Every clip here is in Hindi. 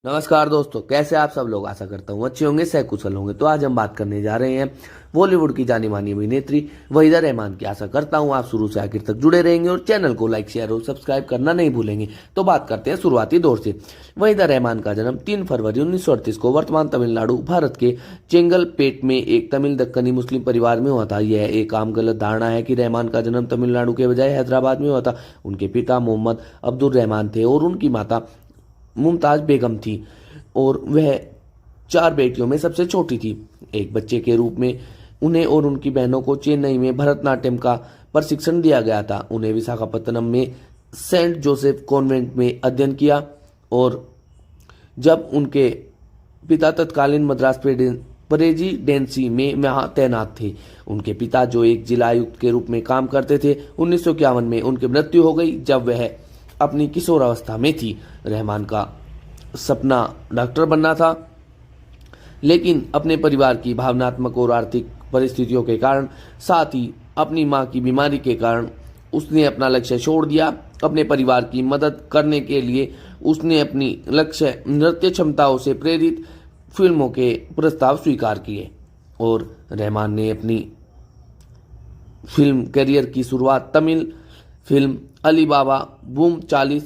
नमस्कार दोस्तों, कैसे आप सब लोग। आशा करता हूँ अच्छे होंगे, सकुशल होंगे। तो आज हम बात करने जा रहे हैं बॉलीवुड की जानी मानी अभिनेत्री वहीदा रहमान की। आशा करता हूँ आप शुरू से आखिर तक जुड़े रहेंगे और चैनल को लाइक शेयर और सब्सक्राइब करना नहीं भूलेंगे। तो बात करते हैं शुरुआती दौर से। वहीदा रहमान का जन्म 3 फरवरी 1938 को वर्तमान तमिलनाडु भारत के चेंगलपेट में एक तमिल दक्कनी मुस्लिम परिवार में हुआ था। यह एक आम गलत धारणा है कि रहमान का जन्म तमिलनाडु के बजाय हैदराबाद में हुआ था। उनके पिता मोहम्मद अब्दुल रहमान थे और उनकी माता मुमताज बेगम थी और वह 4 बेटियों में सबसे छोटी थी। एक बच्चे के रूप में उन्हें और उनकी बहनों को चेन्नई में भरतनाट्यम का प्रशिक्षण दिया गया था। उन्हें विशाखापत्तनम में सेंट जोसेफ कॉन्वेंट में अध्ययन किया और जब उनके पिता तत्कालीन मद्रास प्रेसिडेंसी में वहां तैनात थे। उनके पिता जो एक जिला आयुक्त के रूप में काम करते थे, 1951 में उनकी मृत्यु हो गई जब वह अपनी किशोरावस्था में थी। रहमान का सपना डॉक्टर बनना था, लेकिन अपने परिवार की भावनात्मक और आर्थिक परिस्थितियों के कारण, साथ ही अपनी मां की बीमारी के कारण उसने अपना लक्ष्य छोड़ दिया। अपने परिवार की मदद करने के लिए उसने अपनी लक्ष्य नृत्य क्षमताओं से प्रेरित फिल्मों के प्रस्ताव स्वीकार किए और रहमान ने अपनी फिल्म करियर की शुरुआत तमिल फिल्म अलीबाबा बूम 40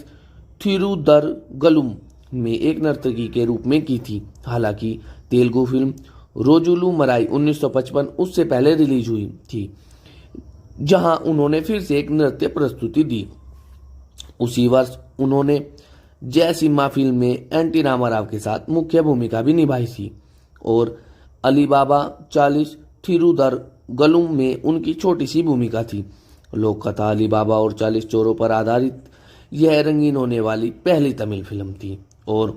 थिरुदरगलुम में एक नर्तकी के रूप में की थी। हालांकि तेलुगु फिल्म रोजुलू मराई 1955 उससे पहले रिलीज हुई थी, जहां उन्होंने फिर से एक नृत्य प्रस्तुति दी। उसी वर्ष उन्होंने जय सिम्हा फिल्म में एनटी रामाराव के साथ मुख्य भूमिका भी निभाई थी और अलीबाबा 40 थिरुदरगलुम में उनकी छोटी सी भूमिका थी। लोक कथा अलीबाबा और 40 चोरों पर आधारित यह रंगीन होने वाली पहली तमिल फिल्म थी और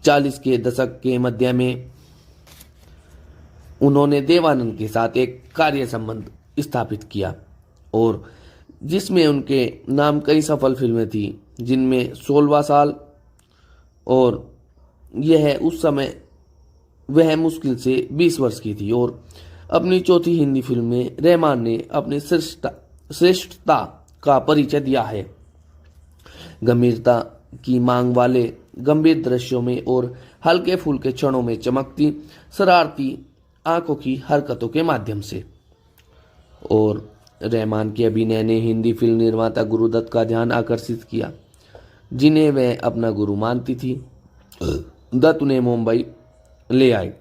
40 के दशक के मध्य में उन्होंने देवानंद के साथ एक कार्य संबंध स्थापित किया और जिसमें उनके नाम कई सफल फिल्में थी, जिनमें 16वां साल और यह उस समय वह मुश्किल से 20 वर्ष की थी। और अपनी चौथी हिंदी फिल्म में रहमान ने अपनी श्रेष्ठता का परिचय दिया है। गंभीरता की मांग वाले गंभीर दृश्यों में और हल्के फुल्के क्षणों में चमकती शरारती आंखों की हरकतों के माध्यम से। और रहमान के अभिनय ने हिंदी फिल्म निर्माता गुरुदत्त का ध्यान आकर्षित किया, जिन्हें वह अपना गुरु मानती थी। दत्त उन्हें मुंबई ले आए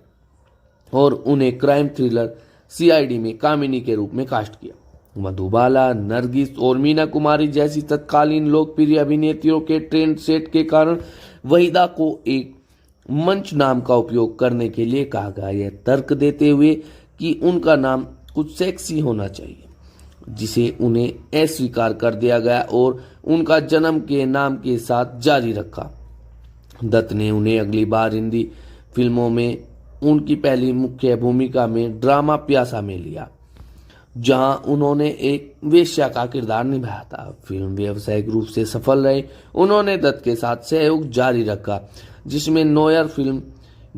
और उन्हें क्राइम थ्रिलर सीआईडी में कामिनी के रूप में कास्ट किया। मधुबाला, नरगिस और मीना कुमारी जैसी तत्कालीन लोकप्रिय अभिनेत्रियों के ट्रेंड सेट के कारण वहीदा को एक मंच नाम का उपयोग करने के लिए कहा गया, यह तर्क देते हुए कि उनका नाम कुछ सेक्सी होना चाहिए, जिसे उन्हें अस्वीकार कर दिया गया और उनका जन्म के नाम के साथ जारी रखा। दत्त ने उन्हें अगली बार हिंदी फिल्मों में उनकी पहली मुख्य भूमिका में ड्रामा प्यासा में लिया, जहां उन्होंने एक वेश्या का किरदार निभाया था। फिल्म व्यावसायिक रूप से सफल रही। उन्होंने दत्त के साथ सहयोग जारी रखा, जिसमें नोयर फिल्म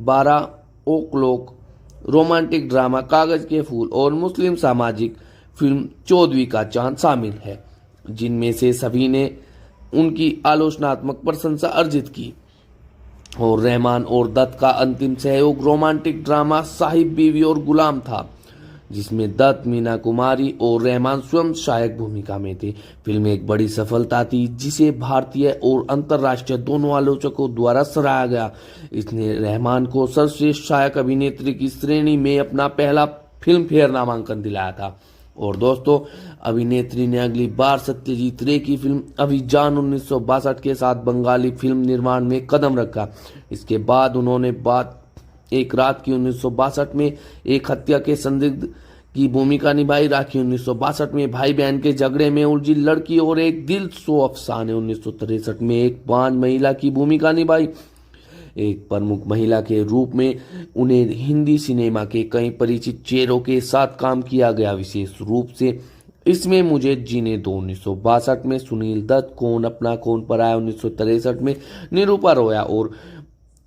12 ओक्लॉक, रोमांटिक ड्रामा कागज के फूल और मुस्लिम सामाजिक फिल्म 14वीं का चांद शामिल है, जिनमें से सभी ने उनकी आलोचनात्मक प्रशंसा अर्जित की। और रहमान और दत्त का अंतिम सहयोग रोमांटिक ड्रामा साहिब बीवी और गुलाम था, जिसमें दत्त, मीना कुमारी और रहमान स्वयं सहायक भूमिका में थे। फिल्म एक बड़ी सफलता थी, जिसे भारतीय और अंतर्राष्ट्रीय दोनों आलोचकों द्वारा सराहा गया। इसने रहमान को सर्वश्रेष्ठ सहायक अभिनेत्री की श्रेणी में अपना पहला फिल्म फेयर नामांकन दिलाया था। और दोस्तों, अभिनेत्री ने अगली बार सत्यजीत रे की फिल्म अभिजान 1962 के साथ बंगाली फिल्म निर्माण में कदम रखा। इसके बाद उन्होंने बात एक रात की 1962 में एक हत्या के संदिग्ध की भूमिका निभाई। राखी 1962 में भाई बहन के झगड़े में उलझी लड़की और एक दिल सो अफसाने 1963 में एक बांझ महिला की भूमिका निभाई। एक प्रमुख महिला के रूप में उन्हें हिंदी सिनेमा के कई परिचित चेहरों के साथ काम किया गया, विशेष रूप से इसमें मुझे जीने दो 1962 में, सुनील दत्त, कौन अपना कौन पराया 1963 में, निरूपा रोया और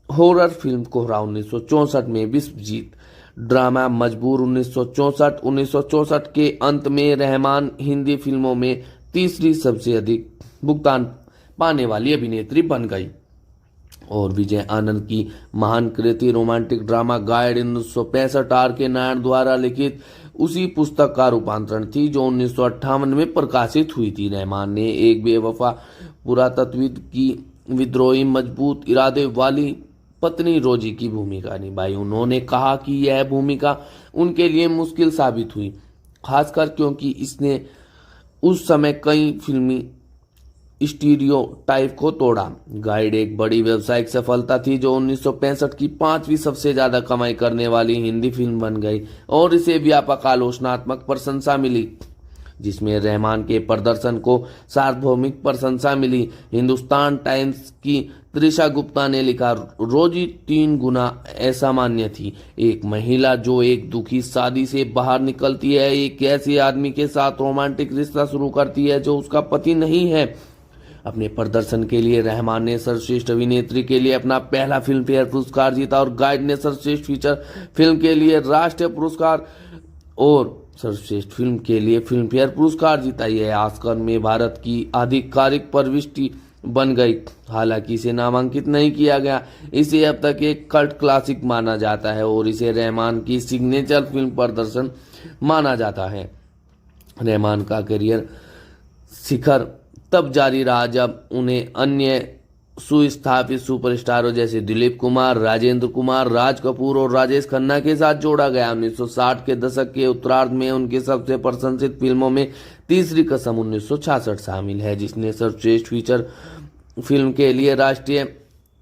हॉरर फिल्म कोहरा 1964 में, विश्वजीत, ड्रामा मजबूर 1964 के अंत में रहमान हिंदी फिल्मों में तीसरी सबसे अधिक भुगतान पाने वाली अभिनेत्री बन गई। और विजय आनंद की महान कृति रोमांटिक ड्रामा गाइड 1965 आर के नारायण द्वारा लिखित उसी पुस्तक का रूपांतरण थी जो 1958 में प्रकाशित हुई थी। रहमान ने एक बेवफा पुरातत्वविद की विद्रोही मजबूत इरादे वाली पत्नी रोजी की भूमिका निभाई। उन्होंने कहा कि यह भूमिका उनके लिए मुश्किल साबित हुई, खासकर क्योंकि इसने उस समय कई फिल्मी स्टीरियोटाइप को तोड़ा। गाइड एक बड़ी व्यावसायिक सफलता थी जो 1965 की 5वीं सबसे ज्यादा कमाई करने वाली हिंदी फिल्म बन गई और इसे व्यापक आलोचनात्मक प्रशंसा मिली, जिसमें रहमान के प्रदर्शन को सार्वभौमिक प्रशंसा मिली। हिंदुस्तान टाइम्स की त्रिशा गुप्ता ने लिखा, रोजी 3 गुना असामान्य थी। एक महिला जो एक दुखी शादी से बाहर निकलती है, एक ऐसे आदमी के साथ रोमांटिक रिश्ता शुरू करती है जो उसका पति नहीं है। अपने प्रदर्शन के लिए रहमान ने सर्वश्रेष्ठ अभिनेत्री के लिए अपना पहला फिल्म फेयर पुरस्कार जीता और गाइड ने सर्वश्रेष्ठ फीचर फिल्म के लिए राष्ट्रीय पुरस्कार और सर्वश्रेष्ठ फिल्म के लिए फिल्म फेयर पुरस्कार जीता। यह ऑस्कर में भारत की आधिकारिक प्रविष्टि बन गई। हालांकि इसे नामांकित नहीं किया गया। इसे अब तक एक कल्ट क्लासिक माना जाता है और इसे रहमान की सिग्नेचर फिल्म प्रदर्शन माना जाता है। रहमान का करियर शिखर तब जारी रहा जब उन्हें अन्य सुस्थापित सुपरस्टारों जैसे दिलीप कुमार, राजेंद्र कुमार, राज कपूर और राजेश खन्ना के साथ जोड़ा गया। 1960 के दशक के उत्तरार्ध में उनकी सबसे प्रशंसित फिल्मों में तीसरी कसम 1966 शामिल है, जिसने सर्वश्रेष्ठ फीचर फिल्म के लिए राष्ट्रीय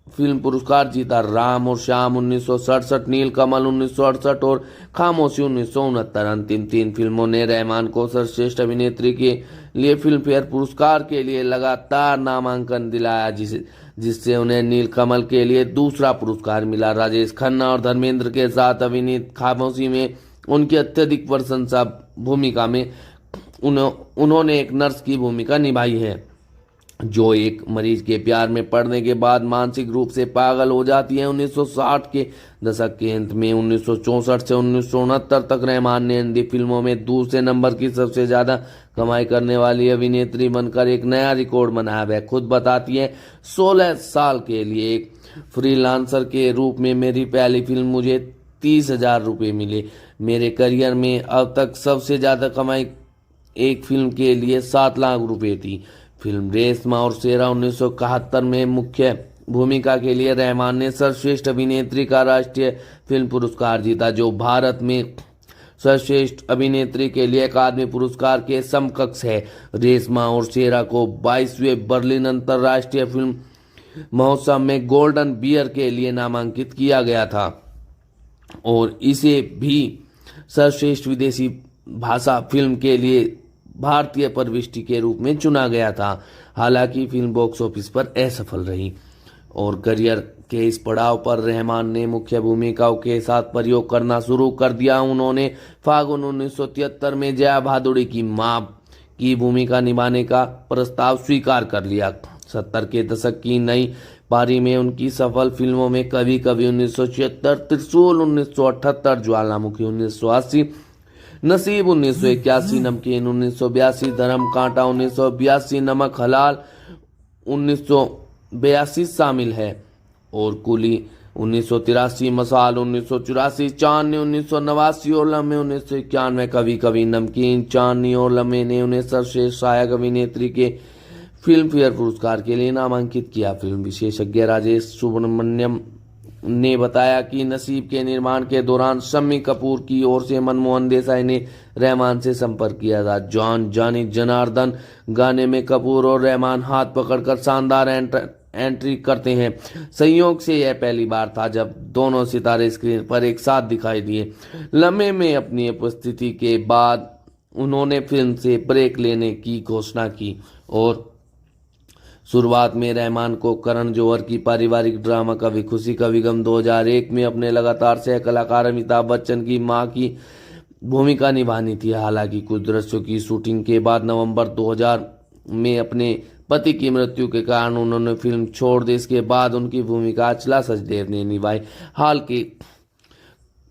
फिल्म पुरस्कार जीता। राम और श्याम 1967, नीलकमल 1968 और खामोशी 1969 अंतिम 3 फिल्मों ने रहमान को सर्वश्रेष्ठ अभिनेत्री के लिए फिल्म फेयर पुरस्कार के लिए लगातार नामांकन दिलाया, जिससे उन्हें नीलकमल के लिए दूसरा पुरस्कार मिला। राजेश खन्ना और धर्मेंद्र के साथ अभिनीत खामोशी में उनकी अत्यधिक प्रशंसा भूमिका में उन्होंने एक नर्स की भूमिका निभाई है जो एक मरीज के प्यार में पड़ने के बाद मानसिक रूप से पागल हो जाती है। 1960 के दशक के अंत में 1964 से 1969 तक रहमान ने हिंदी फिल्मों में दूसरे नंबर की सबसे ज्यादा कमाई करने वाली अभिनेत्री बनकर एक नया रिकॉर्ड बनाया। वह खुद बताती है, 16 साल के लिए एक फ्रीलांसर के रूप में मेरी पहली फिल्म मुझे 30,000 रुपये मिले। मेरे करियर में अब तक सबसे ज्यादा कमाई एक फिल्म के लिए 7 लाख रुपए थी। फिल्म रेशमा और शेरा 1971 में मुख्य भूमिका के लिए रहमान ने सर्वश्रेष्ठ अभिनेत्री का राष्ट्रीय फिल्म पुरस्कार जीता, जो भारत में सर्वश्रेष्ठ अभिनेत्री के लिए अकादमी पुरस्कार के समकक्ष है। रेशमा और शेरा को 22वें बर्लिन अंतर्राष्ट्रीय फिल्म महोत्सव में गोल्डन बियर के लिए नामांकित किया गया था और इसे भी सर्वश्रेष्ठ विदेशी भाषा फिल्म के लिए भारतीय प्रविष्टि के रूप में चुना गया था। हालांकि फिल्म बॉक्स ऑफिस पर असफल रही और करियर के इस पड़ाव पर रहमान ने मुख्य भूमिकाओं के साथ प्रयोग करना शुरू कर दिया। उन्होंने फागुन 1973 में जया भादुड़ी की मां की भूमिका निभाने का प्रस्ताव स्वीकार कर लिया। 70 के दशक की नई पारी में उनकी सफल फिल्मों में कभी कभी 1976, त्रिशूल 1978, ज्वालामुखी 1980, नसीब 1981, नमकीन 1982, धर्म कांटा 1982, नमक हलाल 1982 शामिल है और कुली 1983, मसाल 1984, चांदनी 1989 और लम्हे 1991। कभी कभी नमकीन, चांदनी और लम्हे ने उन्हें सर्वश्रेष्ठ सहायक अभिनेत्री के फिल्म फेयर पुरस्कार के लिए नामांकित किया। फिल्म विशेषज्ञ राजेश सुब्रमण्यम ने बताया कि नसीब के निर्माण के दौरान शम्मी कपूर की ओर से मनमोहन देसाई ने रहमान से संपर्क किया था। जॉन जानी जनार्दन गाने में कपूर और रहमान हाथ पकड़कर शानदार एंट्री करते हैं। संयोग से यह पहली बार था जब दोनों सितारे स्क्रीन पर एक साथ दिखाई दिए। लम्हे में अपनी उपस्थिति के बाद उन्होंने फिल्म से ब्रेक लेने की घोषणा की और शुरुआत में रहमान को करण जौहर की पारिवारिक ड्रामा कभी खुशी कभी गम 2001 में अपने लगातार सह कलाकार अमिताभ बच्चन की मां की भूमिका निभानी थी। हालांकि कुछ दृश्यों की शूटिंग के बाद नवंबर 2000 में अपने पति की मृत्यु के कारण उन्होंने फिल्म छोड़ दी। इसके बाद उनकी भूमिका अचला सचदेव ने निभाई। हाल के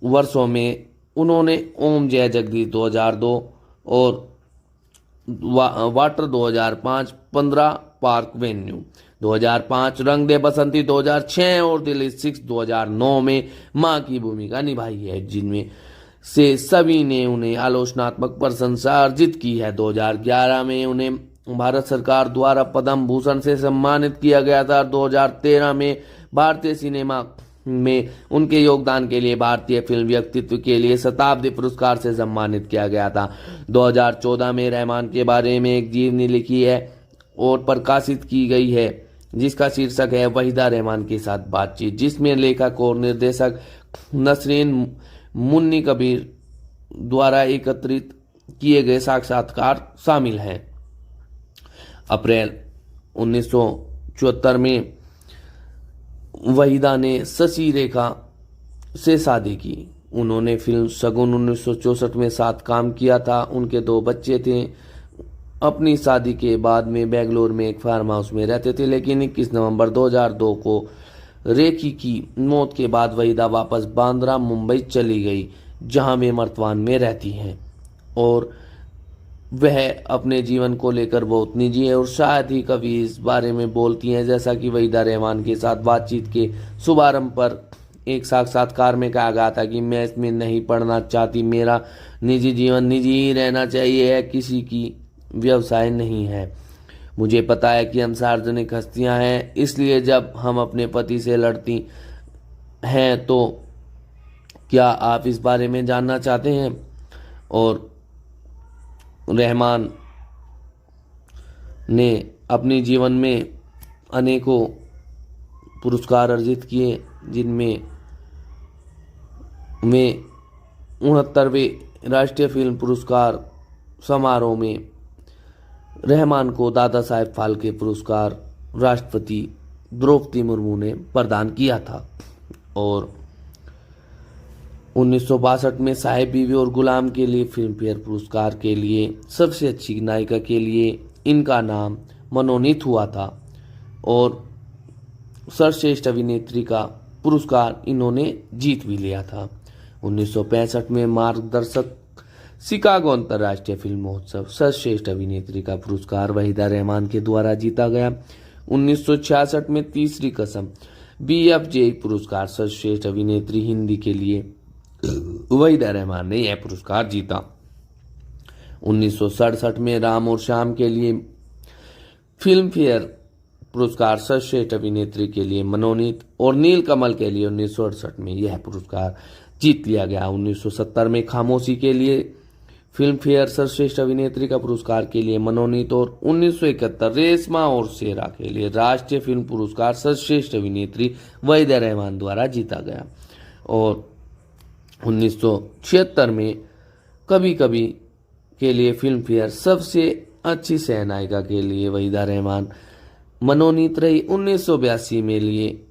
वर्षों में उन्होंने ओम जय जगदीश 2002 और वाटर 2005, 15 पार्क वेन्यू 2005 रंग दे बसंती, 2006 और दिल इज 6 2009 में मां की भूमिका निभाई है, जिनमें से सभी ने उन्हें आलोचनात्मक प्रशंसा अर्जित की है। 2011 में उन्हें भारत सरकार द्वारा पद्म भूषण से सम्मानित किया गया था। 2013 में भारतीय सिनेमा में उनके योगदान के लिए भारतीय फिल्म व्यक्तित्व के लिए शताब्दी पुरस्कार से सम्मानित किया गया था। 2014 में रहमान के बारे में एक जीवनी लिखी है और प्रकाशित की गई है, जिसका शीर्षक है वहीदा रहमान के साथ बातचीत, जिसमें लेखक और निर्देशक नसरीन मुन्नी कबीर द्वारा एकत्रित किए गए साक्षात्कार शामिल हैं। अप्रैल 1974 में वहीदा ने शशि रेखा से शादी की। उन्होंने फिल्म शगुन 1964 में साथ काम किया था। उनके 2 बच्चे थे। अपनी शादी के बाद में बेंगलोर में एक फार्म हाउस में रहते थे, लेकिन 21 नवंबर 2002 को रेखी की मौत के बाद वहीदा वापस बांद्रा मुंबई चली गई, जहां वे वर्तमान में रहती हैं और वह अपने जीवन को लेकर बहुत निजी है और शायद ही कभी इस बारे में बोलती हैं। जैसा कि वहीदा रहमान के साथ बातचीत के शुभारंभ पर एक साक्षात्कार में कहा गया था कि मैं इसमें नहीं पढ़ना चाहती, मेरा निजी जीवन निजी ही रहना चाहिए, है किसी की व्यवसाय नहीं है। मुझे पता है कि हम सार्वजनिक हस्तियां हैं, इसलिए जब हम अपने पति से लड़ती हैं तो क्या आप इस बारे में जानना चाहते हैं। और रहमान ने अपने जीवन में अनेकों पुरस्कार अर्जित किए, जिनमें वे 69वें राष्ट्रीय फिल्म पुरस्कार समारोह में रहमान को दादा साहेब फाल्के पुरस्कार राष्ट्रपति द्रौपदी मुर्मू ने प्रदान किया था। और 1962 में साहेब बीवी और गुलाम के लिए फिल्म फेयर पुरस्कार के लिए सबसे अच्छी नायिका के लिए इनका नाम मनोनीत हुआ था और सर्वश्रेष्ठ अभिनेत्री का पुरस्कार इन्होंने जीत भी लिया था। 1965 में मार्गदर्शक शिकागो अंतर्राष्ट्रीय फिल्म महोत्सव सर्वश्रेष्ठ अभिनेत्री का पुरस्कार वहीदा रहमान के द्वारा जीता गया। 1966 में तीसरी कसम BFJ पुरस्कार सर्वश्रेष्ठ अभिनेत्री हिंदी के लिए वहीदा रहमान ने यह पुरस्कार जीता। 1967 में राम और श्याम के लिए फिल्म फेयर पुरस्कार सर्वश्रेष्ठ अभिनेत्री के लिए मनोनीत और नीलकमल के लिए 1968 में यह पुरस्कार जीत लिया गया। 1970 में खामोशी के लिए फिल्म फेयर सर्वश्रेष्ठ अभिनेत्री का पुरस्कार के लिए मनोनीत और 1971 रेशमा और शेरा के लिए राष्ट्रीय फिल्म पुरस्कार सर्वश्रेष्ठ अभिनेत्री वहीदा रहमान द्वारा जीता गया। और 1976 में कभी कभी के लिए फिल्म फेयर सबसे अच्छी सहनायिका के लिए वहीदा रहमान मनोनीत रही। 1982 में लिए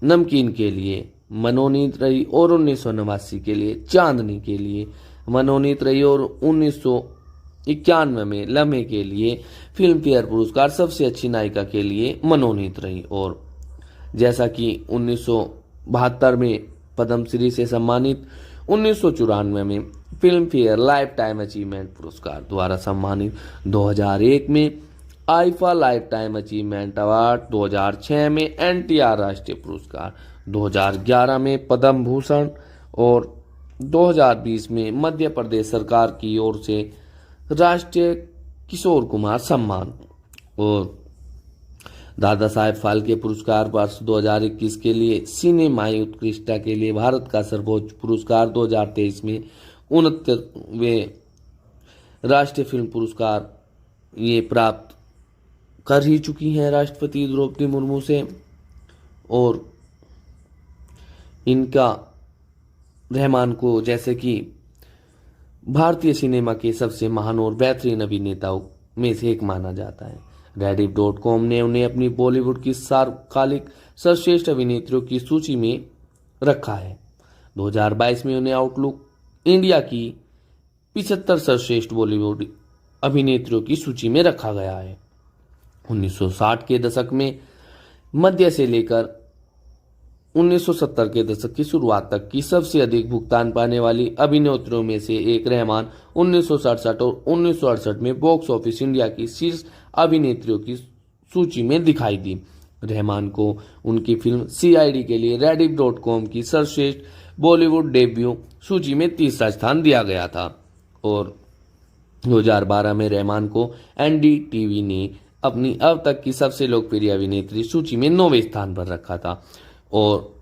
नमकीन के लिए मनोनीत रही और 1989 के लिए चांदनी के लिए मनोनीत रही और 1991 में लम्हे के लिए फिल्म फेयर पुरस्कार सबसे अच्छी नायिका के लिए मनोनीत रही। और जैसा कि 1972 में पद्मश्री से सम्मानित, 1994 में film fair life time achievement पुरस्कार द्वारा सम्मानित, 2001 में IIFA life time achievement award, 2006 में NTR राष्ट्रीय पुरस्कार, 2011 में पद्म भूषण और 2020 में मध्य प्रदेश सरकार की ओर से राष्ट्रीय किशोर कुमार सम्मान। और दादा साहेब फाल्के पुरस्कार वर्ष 2021 के लिए सिनेमाई उत्कृष्टता के लिए भारत का सर्वोच्च पुरस्कार, 2023 में 69वें राष्ट्रीय फिल्म पुरस्कार ये प्राप्त कर ही चुकी हैं राष्ट्रपति द्रौपदी मुर्मू से। और इनका रहमान को जैसे कि भारतीय सिनेमा के सबसे महान और बेहतरीन अभिनेताओं में से एक माना जाता है। Rediff.com ने उन्हें अपनी बॉलीवुड की सार्वकालिक सर्वश्रेष्ठ अभिनेत्रियों की सूची में रखा है। 2022 में उन्हें आउटलुक इंडिया की 75 सर्वश्रेष्ठ बॉलीवुड अभिनेत्रियों की सूची में रखा गया है। 1960 के दशक में मध्य से लेकर 1970 के दशक की शुरुआत तक की सबसे अधिक भुगतान पाने वाली अभिनेत्रियों में से एक रहमान 1967 और 1968 में बॉक्स ऑफिस इंडिया की शीर्ष अभिनेत्रियों की सूची में दिखाई दी। रहमान को उनकी फिल्म CID के लिए Rediff.com की सर्वश्रेष्ठ बॉलीवुड डेब्यू सूची में तीसरा स्थान दिया गया था और 2012 में रहमान को NDTV ने अपनी अब तक की सबसे लोकप्रिय अभिनेत्री सूची में 9वें स्थान पर रखा था और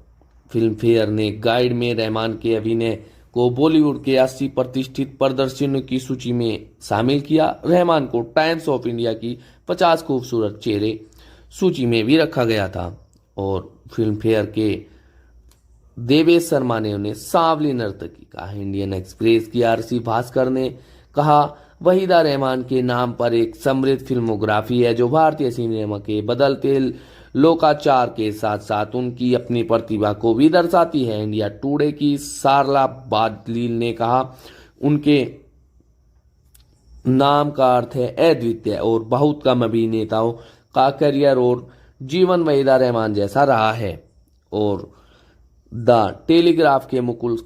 फिल्म फेयर ने गाइड में रहमान के अभिनय को बॉलीवुड के 80 प्रतिष्ठित प्रदर्शनों की सूची में शामिल किया। रहमान को टाइम्स ऑफ इंडिया की 50 खूबसूरत चेहरे सूची में भी रखा गया था और फिल्म फेयर के देवेश शर्मा ने उन्हें सांवली नर्तकी कहा। इंडियन एक्सप्रेस की RC भास्कर ने कहा, वहीदा रहमान के नाम पर एक समृद्ध फिल्मोग्राफी है जो भारतीय सिनेमा के बदलते लोकाचार के साथ साथ उनकी अपनी प्रतिभा को भी दर्शाती है। इंडिया टुडे की सारला बादलील ने कहा, उनके नाम का अर्थ है अद्वितीय और बहुत कम अभिनेताओं का करियर और जीवन वहीदा रहमान जैसा रहा है। और द टेलीग्राफ के मुकुल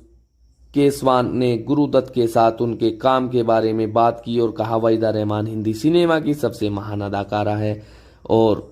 केसवान ने गुरुदत्त के साथ उनके काम के बारे में बात की और कहा, वहीदा रहमान हिंदी सिनेमा की सबसे महान अदाकारा है। और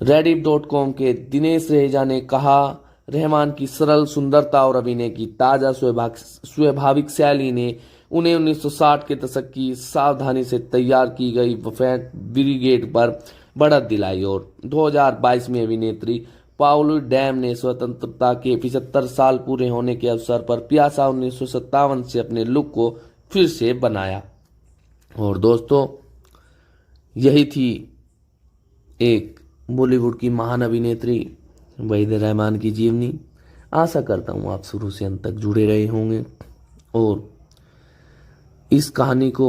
Rediff.com के दिनेश रहेजा ने कहा, रहमान की सरल सुंदरता और अभिनय की ताजा स्वाभाविक शैली ने उन्हें 1960 के दशक की सावधानी से तैयार की गई वफैट ब्रिगेड पर बढ़त दिलाई और 2022 में अभिनेत्री पाउली डैम ने स्वतंत्रता के 75 साल पूरे होने के अवसर पर प्यासा 1957 से अपने लुक को फिर से बनाया। और दोस्तों, यही थी एक बॉलीवुड की महान अभिनेत्री वहीदा रहमान की जीवनी। आशा करता हूँ आप शुरू से अंत तक जुड़े रहे होंगे और इस कहानी को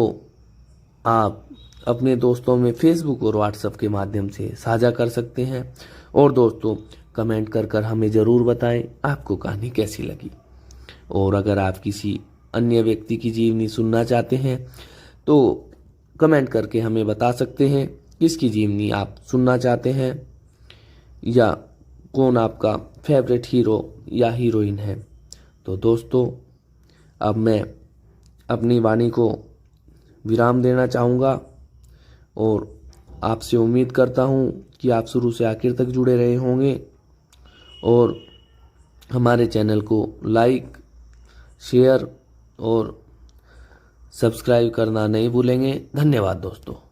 आप अपने दोस्तों में फेसबुक और व्हाट्सएप के माध्यम से साझा कर सकते हैं। और दोस्तों, कमेंट कर हमें ज़रूर बताएं आपको कहानी कैसी लगी। और अगर आप किसी अन्य व्यक्ति की जीवनी सुनना चाहते हैं तो कमेंट करके हमें बता सकते हैं किसकी जीवनी आप सुनना चाहते हैं या कौन आपका फेवरेट हीरो या हीरोइन है। तो दोस्तों, अब मैं अपनी वाणी को विराम देना चाहूँगा और आपसे उम्मीद करता हूँ कि आप शुरू से आखिर तक जुड़े रहे होंगे और हमारे चैनल को लाइक, शेयर और सब्सक्राइब करना नहीं भूलेंगे। धन्यवाद दोस्तों।